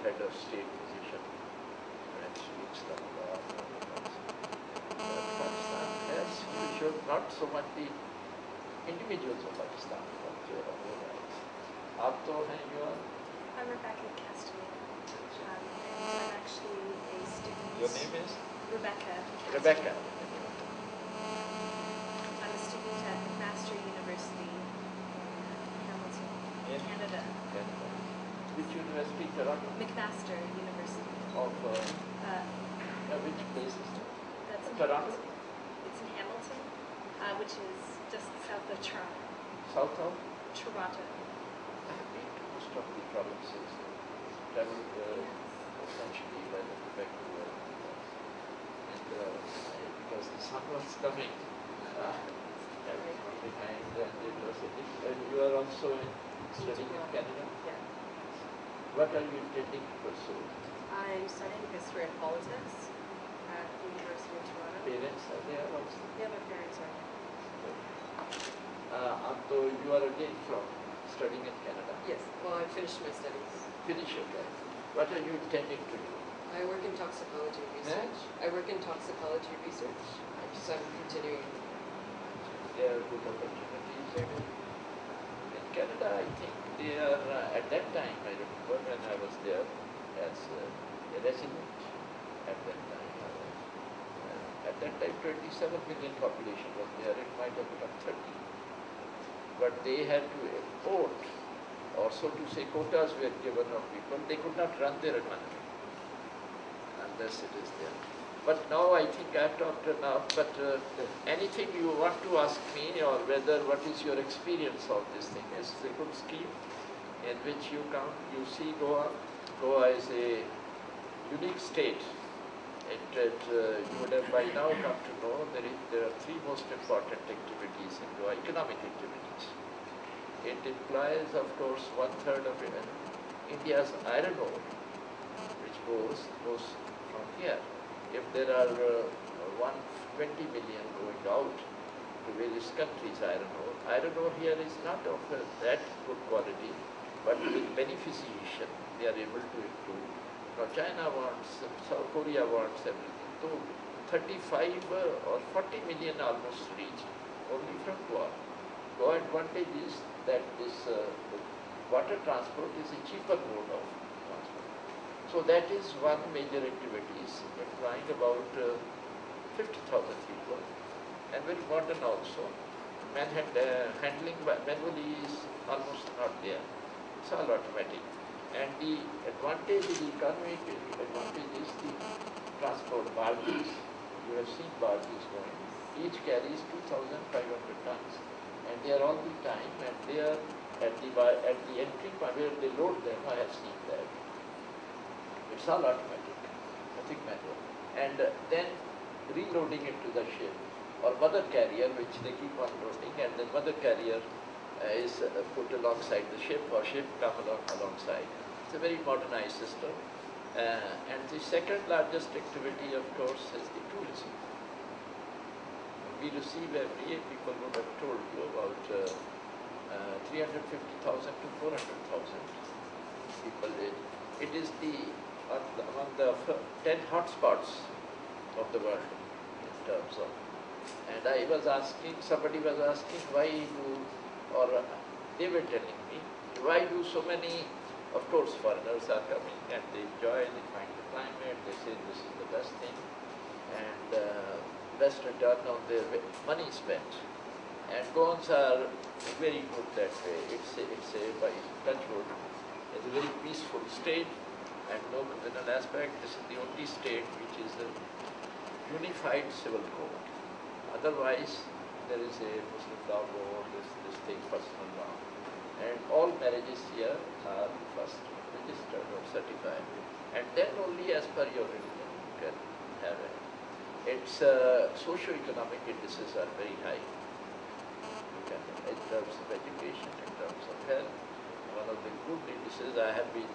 head of state position when she reached the Pakistan has shown not so much the individuals of Pakistan, but overall rights. आप तो हैं you are? I'm Rebecca Castellano, and I'm actually a student. Your name is? Rebecca. Rebecca. I'm a student at McMaster University in Hamilton, Canada. Which university? Toronto? McMaster University. Of which place is that? That's in Toronto? Hamilton. It's in Hamilton, which is just south of Toronto. South of? Toronto. I have been to most of the provinces. Traveled essentially by the Quebec to and because the sun was coming behind and it was you are also studying in Canada? Yeah. What are you intending to pursue? I'm studying history and politics at the University of Toronto. Parents are there also? Yeah, my parents are. So you are again from studying in Canada? Yes, well, I finished my studies. Finish your life. What are you intending to do? I work in toxicology research. I work in toxicology research, so I'm continuing. There are good opportunities. In Canada, I think they are, at that time, I remember when I was there as a resident at that time. At that time, 27 million population was there. It might have become 30. But they had to import, or so to say, quotas were given of people. They could not run their economy unless it is there. But now I think I have talked enough, but anything you want to ask me, or whether what is your experience of this thing? Is a good scheme in which you come, you see Goa. Goa is a unique state. You would have by now come to know there are three most important activities in Goa, economic activities. It implies, of course, 1/3 of India's iron ore, which goes from here. If there are 120 million going out to various countries, iron ore here is not of that good quality, but with beneficiation, they are able to improve. Now China wants, South Korea wants everything. So 35 or 40 million almost reach only from Goa. Goa advantage is that this water transport is a cheaper mode of transport. So that is one major activity, employing about 50,000 people, and very modern also. Handling manually is almost not there. It's all automatic. And the advantage, the economic advantage is the transport barges. You have seen barges going. Each carries 2,500 tons. And they are all the time, and they are at the entry point where they load them. I have seen that. It's all automatic, nothing manual. And then reloading it to the ship, or mother carrier, which they keep on loading, and then mother carrier is put alongside the ship, or ship come alongside. It's a very modernized system. And the second largest activity, of course, is the tourism. We receive every year, people would have told you, about 350,000 to 400,000 people. It is among the 10 hotspots of the world in terms of. And I was asking, somebody was asking why they were telling me, why do so many, of course foreigners are coming and they enjoy, they find the climate, they say this is the best thing, and best return on their money spent. And Goans are very good that way. It's a by touchwood, it's a very peaceful state and no criminal aspect. This is the only state which is a unified civil code. Otherwise, there is a Muslim law board, this thing, personal law. And all marriages here are first registered or certified. And then only as per your religion you can have it. Its socio-economic indices are very high. You can, in terms of education, in terms of health, one of the good indices. I have been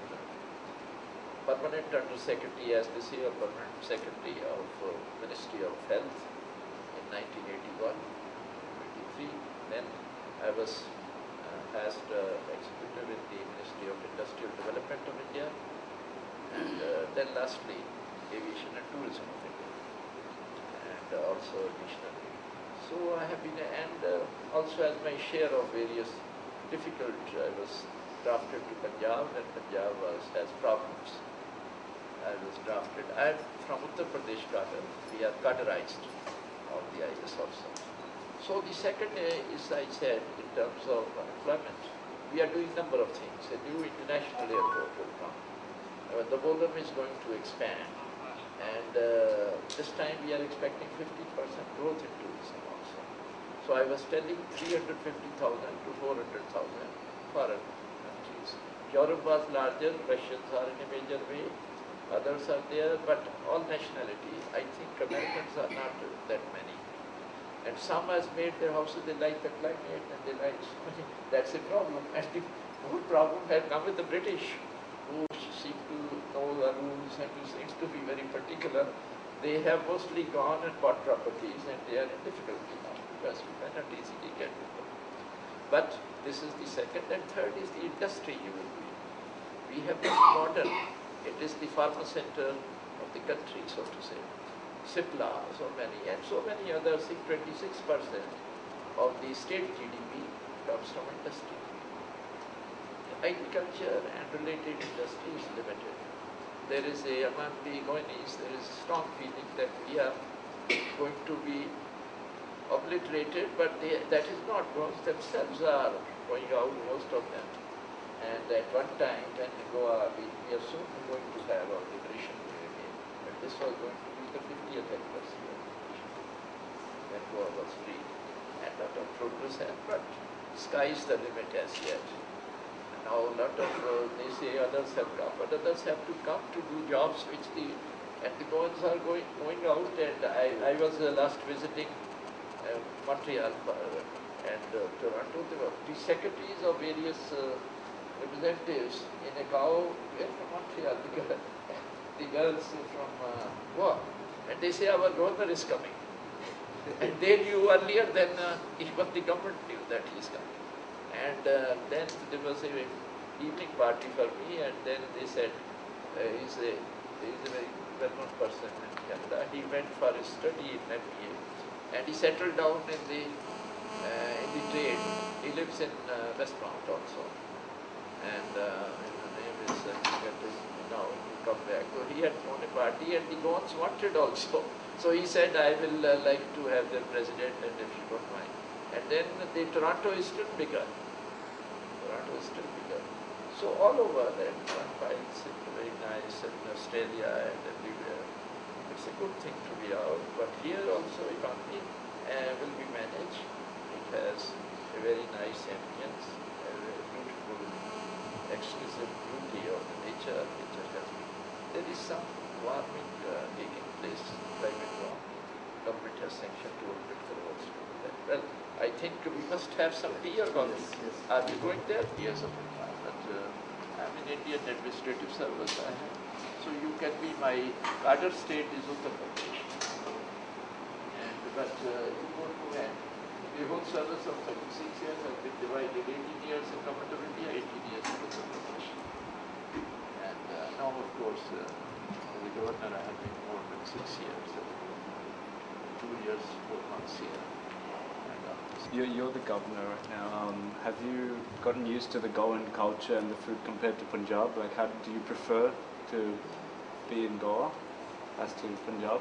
permanent undersecretary, as they say, or permanent secretary of Ministry of Health in 1981, 23. Then I was as executive in the Ministry of Industrial Development of India, then lastly, Aviation and Tourism of India, and also additionally. So I have been, and also as my share of various difficult, I was drafted to Punjab, and Punjab has problems. I was drafted. I'm from Uttar Pradesh cadre. We are cadreized, all the IAS officers. So the second is, I said, in terms of employment, we are doing a number of things. A new international airport will come. The Bolam is going to expand, and this time we are expecting 15% growth in tourism also. So I was telling 350,000 to 400,000 foreign countries. Europe was larger, Russians are in a major way, others are there, but all nationality. I think Americans are not that many. And some has made their houses, they like the climate and they like, that's a problem. And the whole problem had come with the British, who seem to know the rules and who seems to be very particular. They have mostly gone and bought properties and they are in difficulty now because you cannot easily get them. But this is the second, and third is the industry you will be. We have this model. It is the pharma center of the country, so to say. Cipla, so many others. 26% of the state GDP comes from industry. Agriculture and related industry is limited. There is among the Goinis, there is a strong feeling that we are going to be obliterated, but that is not, because themselves are going out, most of them. And at one time, when Goa, we are soon going to have our liberation day again, but this was going to be the 50th anniversary of liberation, when Goa was free. And a lot of progress happened, but sky is the limit as yet. And now a lot of, they say others have come, but others have to come to do jobs which and the Goans are going out, and I was last visiting Montreal and Toronto. There were the secretaries of various representatives in a cow from Montreal, the girls from Goa, and they say our governor is coming. And they knew earlier than even the government knew that he is coming. And then there was a evening party for me, and then they said he's a very well-known person in Canada. He went for a study in MBA, and he settled down in the trade. He lives in Westmount also, and his name is now to come back. So he had thrown a party, and the Goans wanted also. So he said, I will like to have their president, and if you don't mind. And then the Toronto is still bigger. Toronto is still bigger. So all over, and one finds it very nice in Australia and everywhere. It's a good thing to be out, but here also economy will be managed. It has a very nice ambience, a very beautiful, exquisite beauty of the nature. There is some warming taking place, private warming. Government has sanctioned 200 crores to do that. Well, I think we must have some dear on this. Yes. Are we going there? Yes, of course. But I'm in Indian Administrative Service. So you can be my other state is Uttar Pradesh. But you go to the whole service of 36 years has been divided. 18 years in Government of India, 18 years in Uttar Pradesh. And now, of course, as a governor, I have been more than 6 years. 2 years, 4 months here. You're the governor right now. Have you gotten used to the Goan culture and the food compared to Punjab? Like, how do you prefer to be in Goa as to Punjab?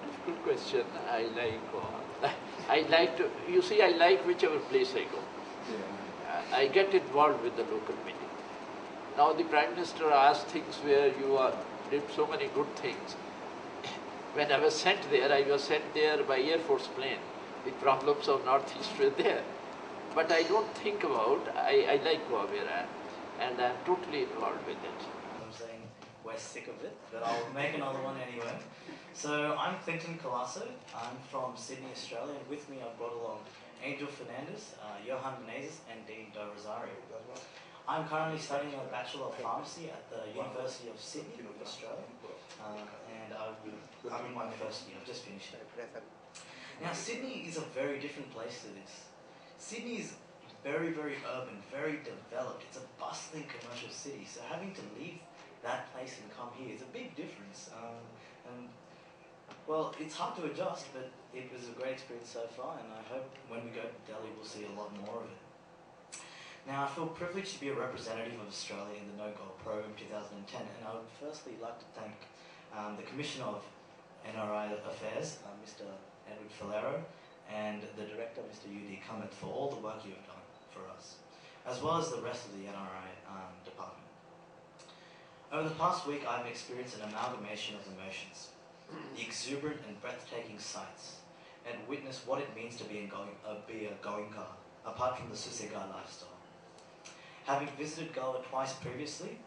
Difficult question. I like Goa. I like to, you see, I like whichever place I go. Yeah. I get involved with the local meeting. Now the Prime Minister asked things where you did so many good things. When I was sent there, I was sent there by Air Force plane. The problems of Northeast were there. But I don't think about, I like Goa where I am, and I'm totally involved with it. I'm saying we're sick of it, but I'll make another one anyway. So I'm Clinton Colasso. I'm from Sydney, Australia, and with me I've brought along Angel Fernandez, Johan Menezes, and Dean Do Rosario. I'm currently studying a Bachelor of Pharmacy at the University of Sydney, Australia, and I'm in my first year. I've just finished it. Now, Sydney is a very different place to this. Sydney is very, very urban, very developed. It's a bustling commercial city. So having to leave that place and come here. It's a big difference. And well, it's hard to adjust, but it was a great experience so far, and I hope when we go to Delhi we'll see a lot more of it. Now, I feel privileged to be a representative of Australia in the No Goal Program 2010, and I would firstly like to thank the Commissioner of NRI Affairs, Mr. Edward Falero, and the Director, Mr. U.D. Cummett, for all the work you have done for us, as well as the rest of the NRI department. Over the past week, I've experienced an amalgamation of emotions, the exuberant and breathtaking sights, and witnessed what it means to be a Goenka, apart from the Sussegar lifestyle. Having visited Goa twice previously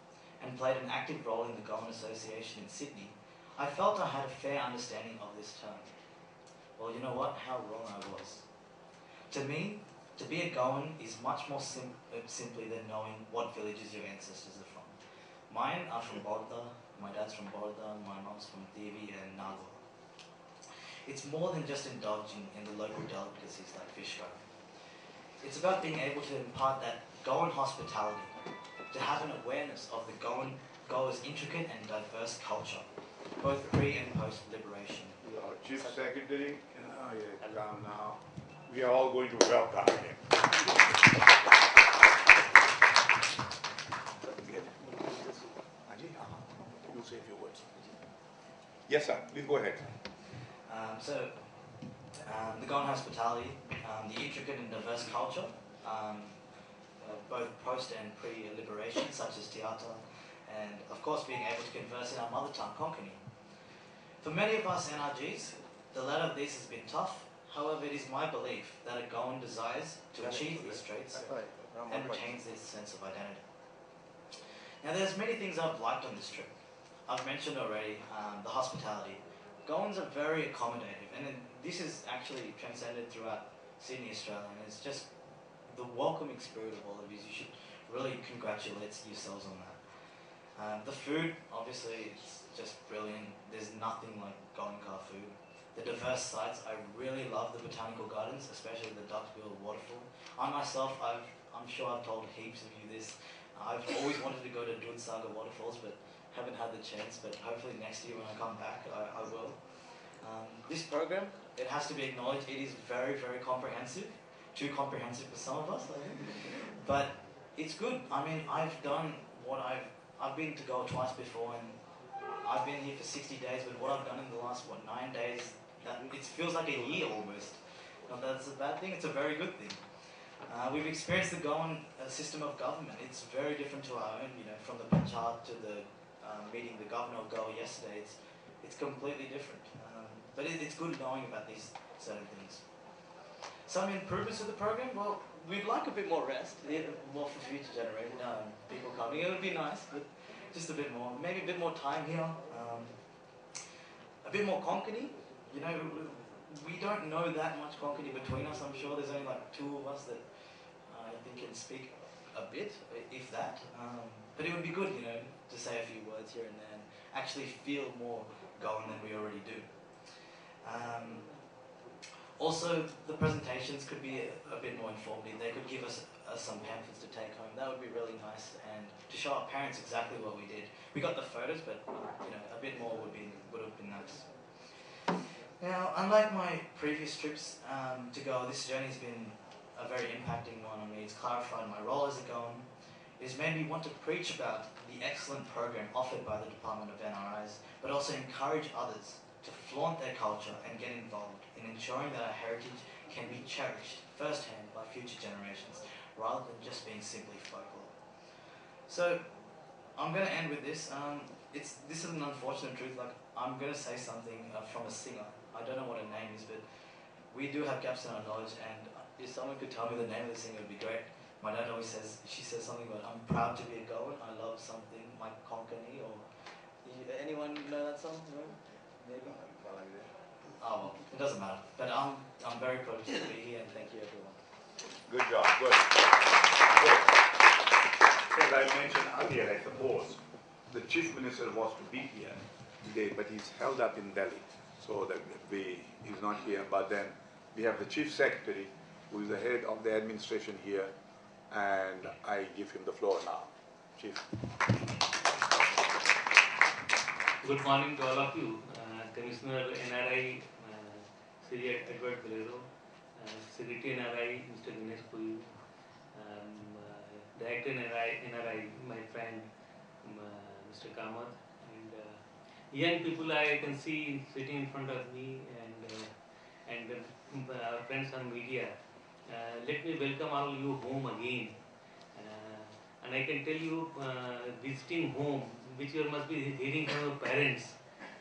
and played an active role in the Goan Association in Sydney, I felt I had a fair understanding of this term. Well, you know what? How wrong I was. To me, to be a Goan is much more simply than knowing what villages your ancestors are from. Mine are from Borda, my dad's from Borda, my mom's from Devi and Nagaur. It's more than just indulging in the local delicacies like fish curry. It's about being able to impart that Goan hospitality, to have an awareness of the Goa's intricate and diverse culture, both pre and post liberation. Our Chief Secretary can come now. We are all going to welcome him. You'll say a few words. Yes, sir. Please go ahead. The Goan hospitality, the intricate and diverse culture, both post and pre-liberation, such as theatre, and of course being able to converse in our mother tongue, Konkani. For many of us NRGs, the latter of these has been tough. However, it is my belief that a Goan desires to achieve these traits and retains this sense of identity. Now, there's many things I've liked on this trip. I've mentioned already the hospitality. Goans are very accommodative, and this is actually transcended throughout Sydney, Australia, and it's just the welcoming spirit of all of you. You should really congratulate yourselves on that. The food, obviously, it's just brilliant. There's nothing like Goenka food. The diverse sites, I really love the botanical gardens, especially the Duckbill waterfall. I myself, I'm sure I've told heaps of you this. I've always wanted to go to Dudhsagar waterfalls, but haven't had the chance, but hopefully next year when I come back, I will. This program, it has to be acknowledged, it is very, very comprehensive. Too comprehensive for some of us, I think. But it's good. I mean, I've done what I've been to Goa twice before, and I've been here for 60 days, but what I've done in the last, 9 days, it feels like a year almost. Not that it's a bad thing, it's a very good thing. We've experienced the Goan system of government. It's very different to our own, from the Panchayat to the meeting the governor of Goa yesterday. It's completely different. But it's good knowing about these certain things. Some improvements to the program, well, we'd like a bit more rest, more for future generation, people coming. It would be nice, but just a bit more. Maybe a bit more time here. A bit more Konkani. We don't know that much Konkani between us. I'm sure there's only like 2 of us that I think can speak a bit, if that. But it would be good, to say a few words here and there and actually feel more Goan than we already do. Also, the presentations could be a bit more informative. They could give us some pamphlets to take home. That would be really nice, and to show our parents exactly what we did. We got the photos, but a bit more would have been nice. Now, unlike my previous trips to Goa, this journey has been a very impacting one on me. It's clarified my role as a Goan. It's made me want to preach about the excellent program offered by the Department of NRIs, but also encourage others to flaunt their culture and get involved in ensuring that our heritage can be cherished firsthand by future generations, rather than just being simply folklore. So, I'm going to end with this. This is an unfortunate truth. Like, I'm going to say something from a singer. I don't know what her name is, but we do have gaps in our knowledge, and if someone could tell me the name of the singer, it would be great. My dad always says, she says something about, I'm proud to be a Goan, I love something like Konkani, or anyone know that song? No? Maybe? Oh, well, it doesn't matter. But I'm very privileged to be here, and thank you, everyone. Good job. Good. As I mentioned earlier, I suppose, the Chief Minister was to be here today, but he's held up in Delhi, so that he's not here. But then we have the Chief Secretary, who is the head of the administration here, and I give him the floor now. Chief. Good morning to all of you. Commissioner NRI, Sri Edward Valero, Secretary NRI, Mr. Ganesh Puyu, Director NRI, my friend Mr. Kamath, and young people I can see sitting in front of me, and our friends on media. Let me welcome all you home again. And I can tell you, visiting home, which you must be hearing from your parents,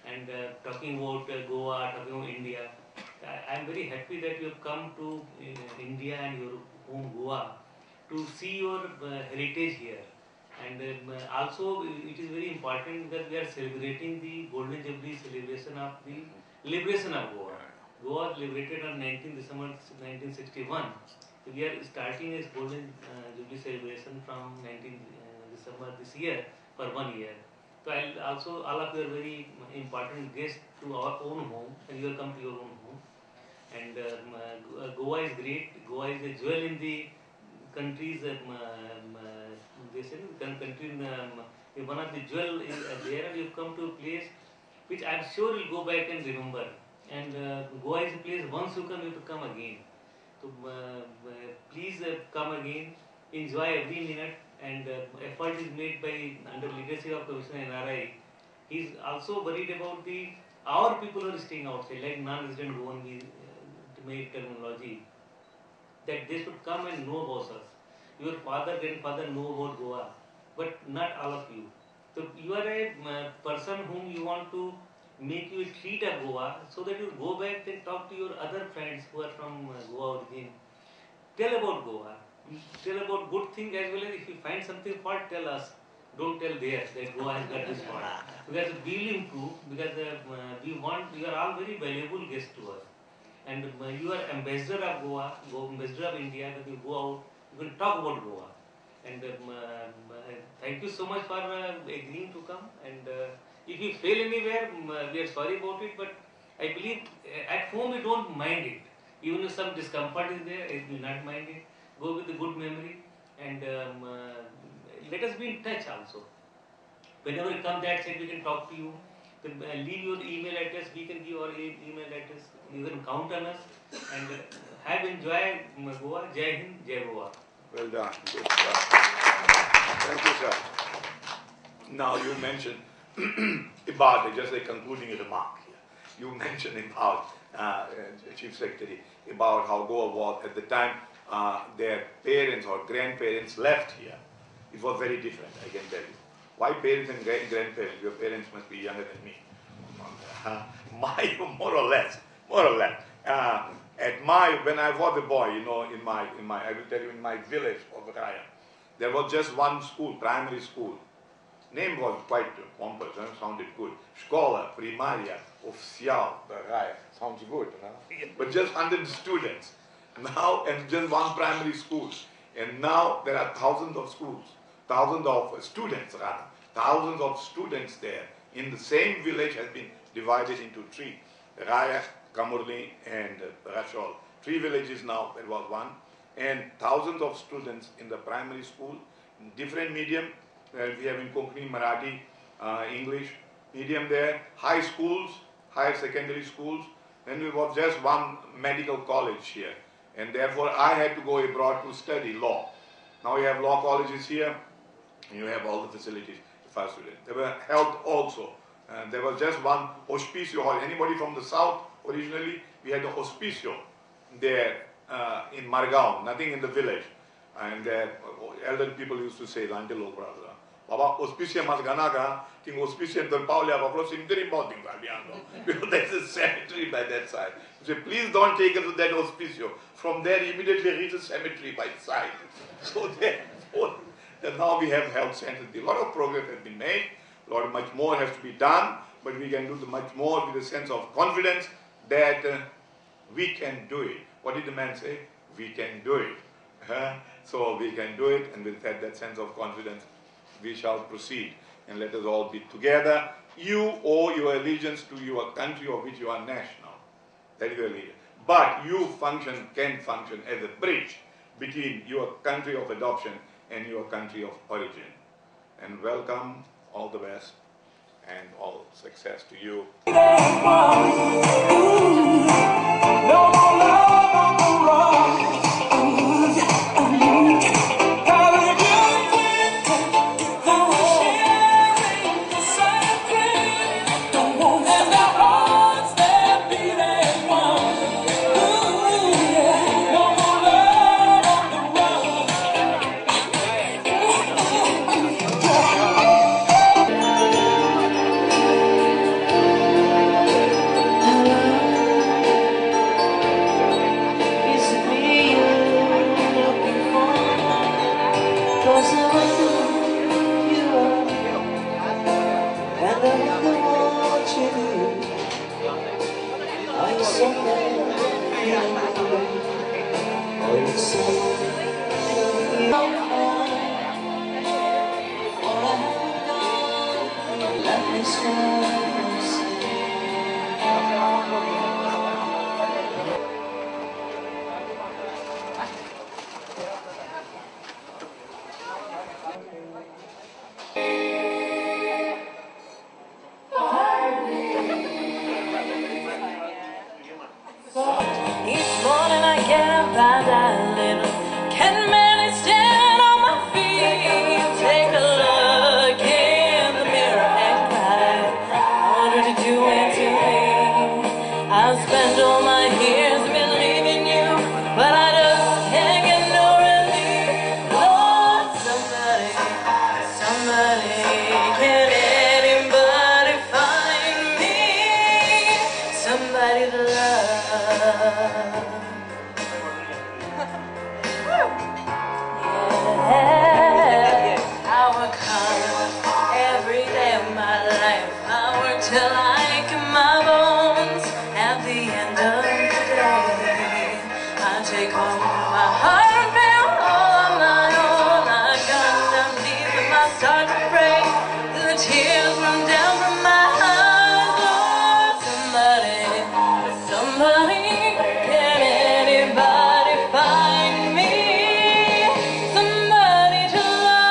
and talking about Goa, talking about India. I am very happy that you have come to India and your home Goa to see your heritage here. And also, it is very important that we are celebrating the Golden Jubilee celebration of the liberation of Goa. Goa was liberated on 19 December 1961. So we are starting a Golden Jubilee celebration from 19 December this year for 1 year. So I'll also, all of you are very important guests to our own home, and you will come to your own home. And Goa is great. Goa is a jewel in the country's, they say, country, one of the jewel is there, and you've come to a place which I'm sure you'll go back and remember. And Goa is a place, once you come, you have to come again. So please come again, enjoy every minute, and effort is made by under leadership of Commissioner NRI. He is also worried about our people who are staying outside, like non-resident Goan, to make terminology, that they should come and know about us. Your father, grandfather know about Goa, but not all of you. So you are a person whom you want to make you a treat of Goa, so that you go back and talk to your other friends who are from Goa origin. Tell about Goa. Tell about good thing as well as if you find something fault, tell us. Don't tell theirs that Goa has got this fault. Because we will improve, because you are all very valuable guests to us. And you are ambassador of Goa, ambassador of India. When you go out, you can talk about Goa. And thank you so much for agreeing to come. And if you fail anywhere, we are sorry about it. But I believe at home you don't mind it. Even if some discomfort is there, you will not mind it. Go with a good memory, and let us be in touch also. Whenever you come that side, we can talk to you. Leave your email address, we can give our email address. You can count on us, and have enjoyed Goa. Jai Hind, Jai Goa. Well done. Good. Thank you, sir. Now you mentioned about, just a concluding remark here. You mentioned about, Chief Secretary, about how Goa was at the time their parents or grandparents left here. It was very different, I can tell you. Why parents and grandparents? Your parents must be younger than me. More or less. When I was a boy, I will tell you, in my village of Raya, there was just one school, primary school. Name was quite pompous, sounded good. Escola Primaria Oficial da Raya. Sounds good, but just 100 students. Now, and just one primary school. And now there are thousands of schools, thousands of students rather. Thousands of students there in the same village has been divided into three. Raya, Kamurli and Rashol. Three villages now, there was one. And thousands of students in the primary school, different medium. We have in Konkani, Marathi, English medium there. High schools, higher secondary schools. Then there was just one medical college here. And therefore I had to go abroad to study law. Now you have law colleges here, and you have all the facilities for students. There were health also. There was just one hospicio hall. Anybody from the south originally, we had the hospicio there in Margao, nothing in the village. And elder people used to say, Baba, hospicio mas ganaga, ting hospicio del Paulia, Pablo Simteri Bodding, because there's a cemetery by that side. So please don't take us to that hospicio. From there, immediately reach the cemetery by side. So therefore, now we have health centers. A lot of progress has been made. Much more has to be done, but we can do much more with a sense of confidence that we can do it. What did the man say? We can do it. So we can do it, and with that sense of confidence, we shall proceed. And let us all be together. You owe your allegiance to your country of which you are national. That is your allegiance. But you can function as a bridge between your country of adoption and your country of origin. And welcome, all the best. and all success to you. Each morning I get up and I little can barely stand on my feet. Take a look in the mirror and cry. I wonder did you answer me? I've spent all my years believing you, but I just can't get no relief. Lord, somebody, can anybody find me somebody to love? I work hard every day of my life. I work till I ache in my bones. At the end of the day, I take home my heart and feel all on my own. I got down deep and my start to break. The tears run down from my eyes. Lord, somebody, can anybody find me somebody to love?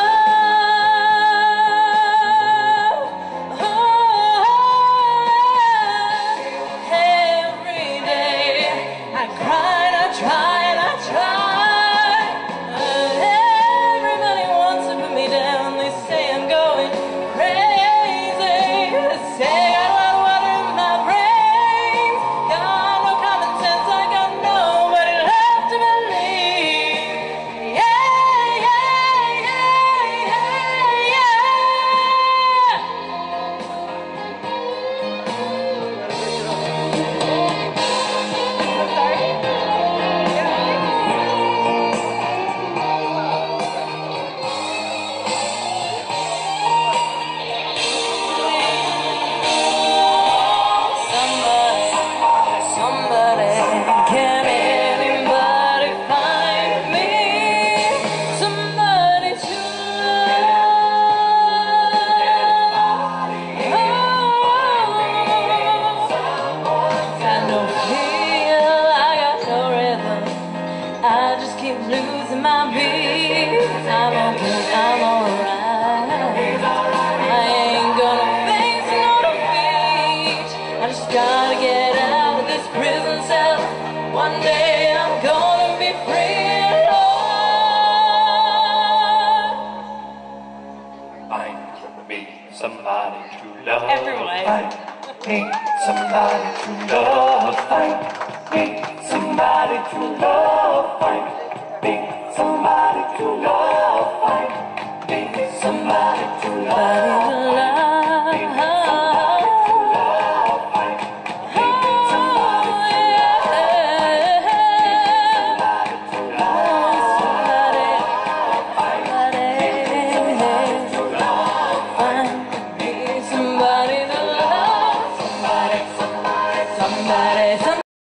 Oh, every day I cried, I tried, I tried. Everybody wants to put me down. They say I'm going crazy. They say I got water in my brain. Got no common sense, I got nobody left to believe. Yeah, yeah, yeah, somebody, can anybody find me somebody to love? Got no feel, I got no rhythm. I just keep losing my beat. I'm okay, I'm alright. I ain't gonna face no defeat. I just gotta get out of this prison cell. One day I'm gonna be free, Lord. Find me somebody to love. Everyone. Find me somebody to love. Find me somebody to love.